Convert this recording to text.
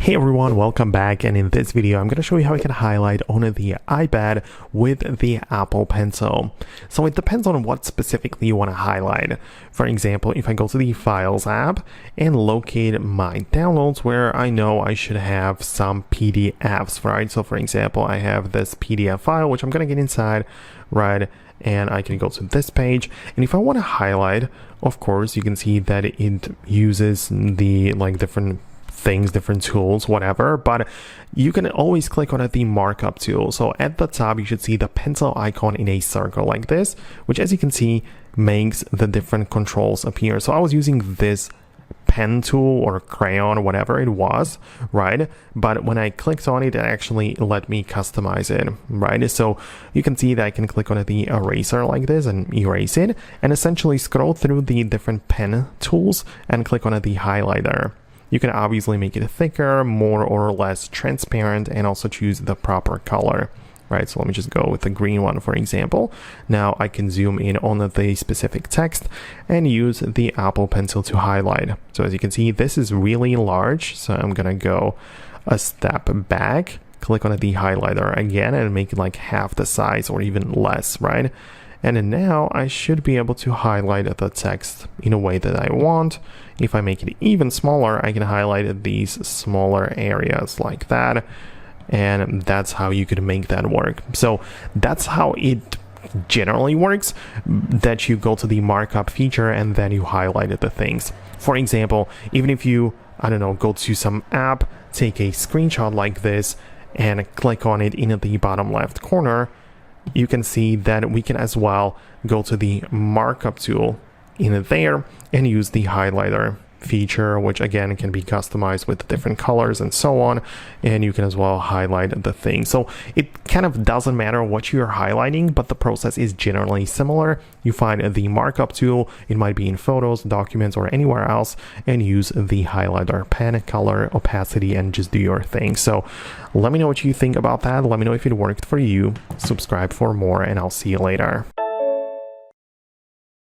Hey everyone, welcome back, and in this video I'm going to show you how you can highlight on the iPad with the Apple Pencil. So it depends on what specifically you want to highlight. For example, if I go to the Files app and locate my downloads where I know I should have some PDFs, right? So for example, I have this PDF file which I'm going to get inside, right? And I can go to this page, and if I want to highlight, of course you can see that it uses the different things, different tools, whatever, but you can always click on the markup tool. So at the top you should see the pencil icon in a circle like this, which as you can see makes the different controls appear. So I was using this pen tool or crayon, whatever it was, right? But when I clicked on it, it actually let me customize it, right? So you can see that I can click on the eraser like this and erase it, and essentially scroll through the different pen tools and click on the highlighter. You can obviously make it thicker, more or less transparent, and also choose the proper color, right? So let me just go with the green one, for example. Now I can zoom in on the specific text and use the Apple Pencil to highlight. So as you can see, this is really large. So I'm gonna go a step back, click on the highlighter again, and make it like half the size or even less, right? And then now I should be able to highlight the text in a way that I want. If I make it even smaller, I can highlight these smaller areas like that. And that's how you could make that work. So that's how it generally works, that you go to the markup feature and then you highlight the things. For example, even if you, I don't know, go to some app, take a screenshot like this and click on it in the bottom left corner, you can see that we can as well go to the markup tool in there and use the highlighter feature, which again can be customized with different colors and so on, and you can as well highlight the thing. So it kind of doesn't matter what you're highlighting, but the process is generally similar. You find the markup tool, it might be in photos, documents, or anywhere else, and use the highlighter pen, color, opacity, and just do your thing. So let me know what you think about that. Let me know if it worked for you. Subscribe for more, and I'll see you later.